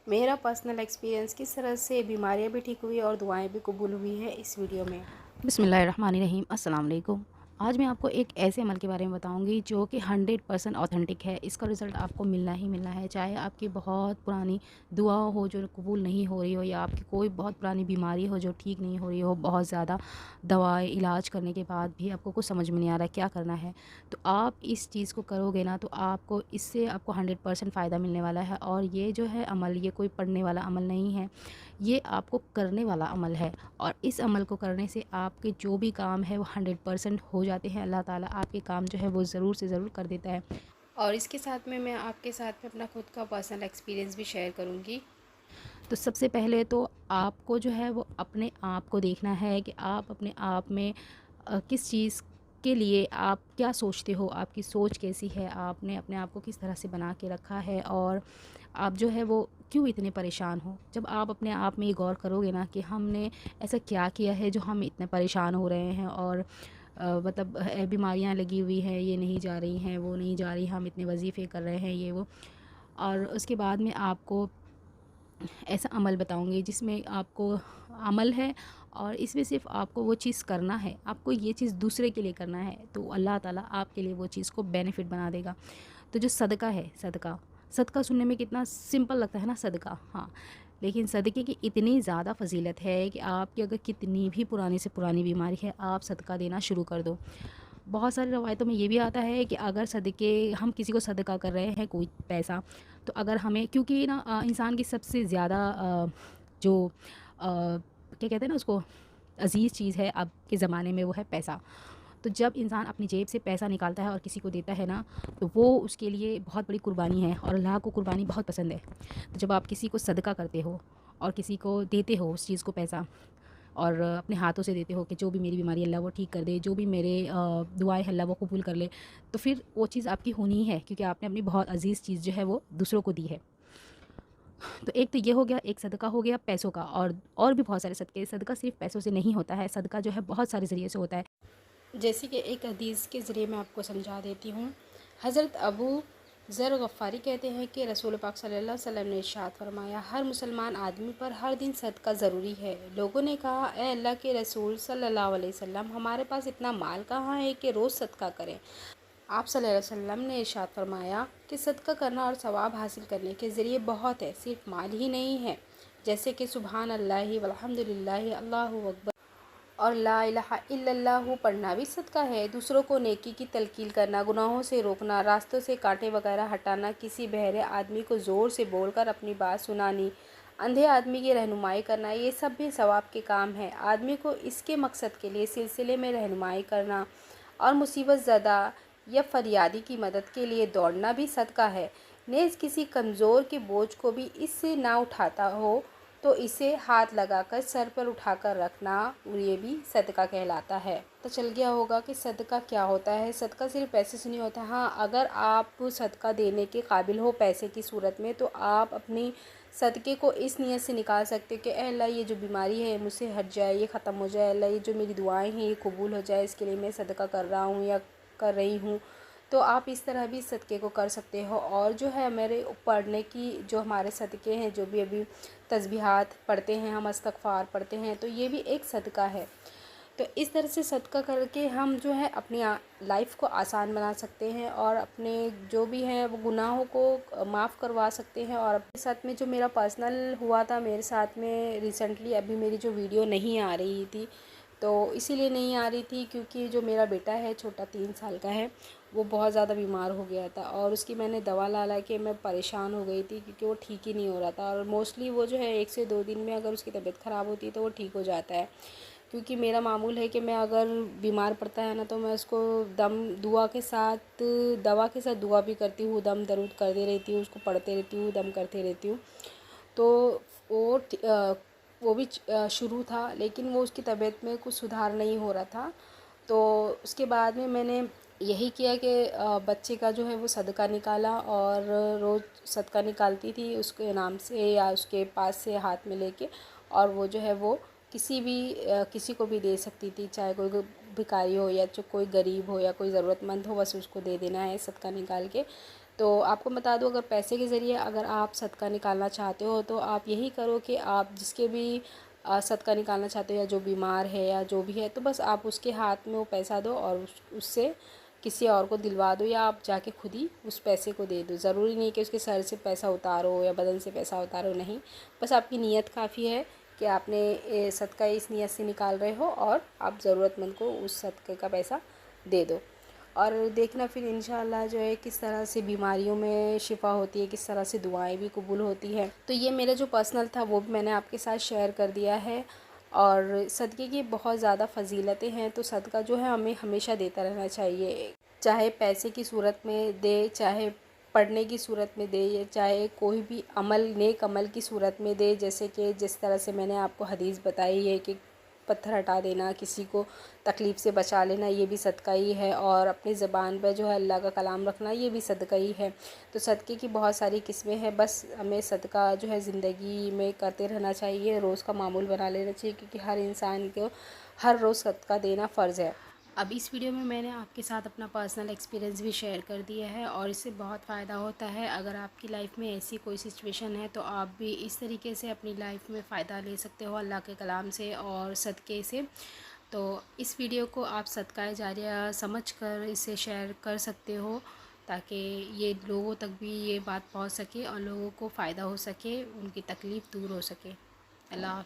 मेरा personal experience किस तरह से बीमारियां भी ठीक हुई और दुआएं भी कबूल हुई है इस वीडियो में। बिस्मिल्लाहिर्रहमानिर्रहीम अस्सलाम वालेकुम। आज मैं आपको एक ऐसे अमल के बारे में बताऊंगी जो कि 100% ऑथेंटिक है। इसका रिज़ल्ट आपको मिलना ही मिलना है, चाहे आपकी बहुत पुरानी दुआ हो जो कबूल नहीं हो रही हो, या आपकी कोई बहुत पुरानी बीमारी हो जो ठीक नहीं हो रही हो, बहुत ज़्यादा दवाएं इलाज करने के बाद भी आपको कुछ समझ में नहीं आ रहा है क्या करना है। तो आप इस चीज़ को करोगे ना, तो आपको इससे आपको 100% फ़ायदा मिलने वाला है। और ये जो है अमल, ये कोई पढ़ने वाला अमल नहीं है, ये आपको करने वाला अमल है। और इस अमल को करने से आपके जो भी काम है वो 100% हो जाते हैं। अल्लाह ताला आपके काम जो है वो ज़रूर से ज़रूर कर देता है। और इसके साथ में मैं आपके साथ में अपना खुद का पर्सनल एक्सपीरियंस भी शेयर करूंगी। तो सबसे पहले तो आपको जो है वो अपने आप को देखना है कि आप अपने आप में किस चीज़ के लिए आप क्या सोचते हो, आपकी सोच कैसी है, आपने अपने आप को किस तरह से बना के रखा है, और आप जो है वो क्यों इतने परेशान हो। जब आप अपने आप में ये गौर करोगे ना कि हमने ऐसा क्या किया है जो हम इतने परेशान हो रहे हैं, और मतलब बीमारियां लगी हुई हैं, ये नहीं जा रही हैं, वो नहीं जा रही, हम इतने वजीफ़े कर रहे हैं, ये वो। और उसके बाद में आपको ऐसा अमल बताऊंगी जिसमें आपको अमल है, और इसमें सिर्फ आपको वो चीज़ करना है, आपको ये चीज़ दूसरे के लिए करना है, तो अल्लाह ताला आपके लिए वो चीज़ को बेनिफिट बना देगा। तो जो सदका है, सदका सदका सुनने में कितना सिंपल लगता है ना, सदका, हाँ। लेकिन सदक़े की इतनी ज़्यादा फ़जीलत है कि आपकी अगर कितनी भी पुरानी से पुरानी बीमारी है, आप सदका देना शुरू कर दो। बहुत सारी रवायतों में ये भी आता है कि अगर सदक़े हम किसी को सदका कर रहे हैं कोई पैसा, तो अगर हमें, क्योंकि ना इंसान की सबसे ज़्यादा जो क्या कहते हैं ना उसको, अज़ीज़ चीज़ है अब के ज़माने में, वो है पैसा। तो जब इंसान अपनी जेब से पैसा निकालता है और किसी को देता है ना, तो वो उसके लिए बहुत बड़ी कुर्बानी है, और अल्लाह को कुर्बानी बहुत पसंद है। तो जब आप किसी को सदका करते हो और किसी को देते हो उस चीज़ को, पैसा, और अपने हाथों से देते हो कि जो भी मेरी बीमारी अल्लाह वो ठीक कर दे, जो भी मेरे दुआएं है अल्लाह वो कबूल कर ले, तो फिर वो चीज़ आपकी होनी ही है, क्योंकि आपने अपनी बहुत अजीज़ चीज़ जो है वो दूसरों को दी है। तो एक तो ये हो गया, एक सदका हो गया पैसों का, और भी बहुत सारे सदक़े। सदका सिर्फ पैसों से नहीं होता है, सदका जो है बहुत सारे ज़रिए से होता है। जैसे कि एक हदीस के ज़रिए मैं आपको समझा देती हूँ। हज़रत अबू ज़र गफ़ारी कहते हैं कि रसूल पाक सल्लल्लाहु अलैहि वसल्लम ने इरशाद फरमाया, हर मुसलमान आदमी पर हर दिन सदका ज़रूरी है। लोगों ने कहा, ए अल्लाह के रसूल सल्लल्लाहु अलैहि वसल्लम, हमारे पास इतना माल कहाँ है कि रोज़ सदका करें। आप सल्लल्लाहु अलैहि वसल्लम ने इरशाद फरमाया कि सदका करना और सवाब हासिल करने के ज़रिए बहुत है, सिर्फ माल ही नहीं है। जैसे कि सुबहान अल्लाह वल्हम्दुलिल्लाह अल्लाहु अकबर और ला इलाहा इल्लल्लाहु पढ़ना भी सदका है। दूसरों को नेकी की तलकील करना, गुनाहों से रोकना, रास्तों से कांटे वगैरह हटाना, किसी बहरे आदमी को ज़ोर से बोलकर अपनी बात सुनानी, अंधे आदमी की रहनुमाई करना, ये सब भी सवाब के काम है। आदमी को इसके मकसद के लिए सिलसिले में रहनुमाई करना और मुसीबत ज़दा या फरियादी की मदद के लिए दौड़ना भी सदका है। नेज़ किसी कमज़ोर के बोझ को भी इससे ना उठाता हो तो इसे हाथ लगाकर सर पर उठाकर रखना, ये भी सदका कहलाता है। तो चल गया होगा कि सदका क्या होता है। सदका सिर्फ पैसे से नहीं होता। हाँ, अगर आप सदका देने के काबिल हो पैसे की सूरत में, तो आप अपनी सदक़े को इस नीयत से निकाल सकते हो कि ए अल्लाह, ये जो बीमारी है मुझसे हट जाए, ये ख़त्म हो जाए, अल्लाह ये जो मेरी दुआएं हैं ये कबूल हो जाए, इसके लिए मैं सदका कर रहा हूँ या कर रही हूँ। तो आप इस तरह भी सदक़े को कर सकते हो। और जो है मेरे पढ़ने की जो हमारे सदक़े हैं, जो भी अभी तस्बीहात पढ़ते हैं हम, इस्तग़फ़ार पढ़ते हैं, तो ये भी एक सदका है। तो इस तरह से सदका करके हम जो है अपनी लाइफ को आसान बना सकते हैं और अपने जो भी हैं वो गुनाहों को माफ़ करवा सकते हैं। और अपने साथ में जो मेरा पर्सनल हुआ था, मेरे साथ में रिसेंटली, अभी मेरी जो वीडियो नहीं आ रही थी, तो इसीलिए नहीं आ रही थी क्योंकि जो मेरा बेटा है छोटा 3 साल का है, वो बहुत ज़्यादा बीमार हो गया था और उसकी मैंने दवा ला ला के मैं परेशान हो गई थी क्योंकि वो ठीक ही नहीं हो रहा था। और मोस्टली वो जो है 1 से 2 दिन में अगर उसकी तबीयत ख़राब होती है तो वो ठीक हो जाता है। क्योंकि मेरा मामूल है कि मैं अगर बीमार पड़ता है ना, तो मैं उसको दम दुआ के साथ, दवा के साथ दुआ भी करती हूँ, दम दरूद करते रहती हूँ, उसको पढ़ते रहती हूँ, दम करते रहती हूँ। तो वो वो भी शुरू था, लेकिन वो उसकी तबीयत में कुछ सुधार नहीं हो रहा था। तो उसके बाद में मैंने यही किया कि बच्चे का जो है वो सदका निकाला, और रोज़ सदका निकालती थी उसके नाम से या उसके पास से हाथ में लेके, और वो जो है वो किसी को भी दे सकती थी, चाहे कोई भिखारी हो या जो कोई गरीब हो या कोई ज़रूरतमंद हो, बस उसको दे देना है सदका निकाल के। तो आपको बता दूँ, अगर पैसे के ज़रिए अगर आप सदका निकालना चाहते हो तो आप यही करो कि आप जिसके भी सदका निकालना चाहते हो या जो बीमार है या जो भी है, तो बस आप उसके हाथ में वो पैसा दो और उससे किसी और को दिलवा दो, या आप जाके खुद ही उस पैसे को दे दो। ज़रूरी नहीं कि उसके सर से पैसा उतारो या बदन से पैसा उतारो, नहीं, बस आपकी नीयत काफ़ी है कि आपने सदका इस नीयत से निकाल रहे हो और आप ज़रूरतमंद को उस सदक़े का पैसा दे दो। और देखना फिर इंशाअल्लाह जो है किस तरह से बीमारियों में शिफ़ा होती है, किस तरह से दुआएं भी कबूल होती है। तो ये मेरा जो पर्सनल था वो भी मैंने आपके साथ शेयर कर दिया है। और सदक़े की बहुत ज़्यादा फ़जीलतें हैं, तो सदका जो है हमें हमेशा देता रहना चाहिए, चाहे पैसे की सूरत में दे, चाहे पढ़ने की सूरत में दे, या चाहे कोई भी अमल, नेक अमल की सूरत में दे। जैसे कि जिस तरह से मैंने आपको हदीस बताई है कि पत्थर हटा देना, किसी को तकलीफ़ से बचा लेना, ये भी सदका ही है। और अपनी ज़बान पर जो है अल्लाह का कलाम रखना, ये भी सदका ही है। तो सदक़े की बहुत सारी किस्में हैं, बस हमें सदका जो है ज़िंदगी में करते रहना चाहिए, रोज़ का मामूल बना लेना चाहिए, क्योंकि हर इंसान को हर रोज़ सदका देना फ़र्ज़ है। अब इस वीडियो में मैंने आपके साथ अपना पर्सनल एक्सपीरियंस भी शेयर कर दिया है, और इससे बहुत फ़ायदा होता है। अगर आपकी लाइफ में ऐसी कोई सिचुएशन है तो आप भी इस तरीके से अपनी लाइफ में फ़ायदा ले सकते हो अल्लाह के कलाम से और सदक़े से। तो इस वीडियो को आप सदका जारिया समझकर इसे शेयर कर सकते हो, ताकि ये लोगों तक भी ये बात पहुंच सके और लोगों को फ़ायदा हो सके, उनकी तकलीफ़ दूर हो सके। अल्लाह हाफ़िज़।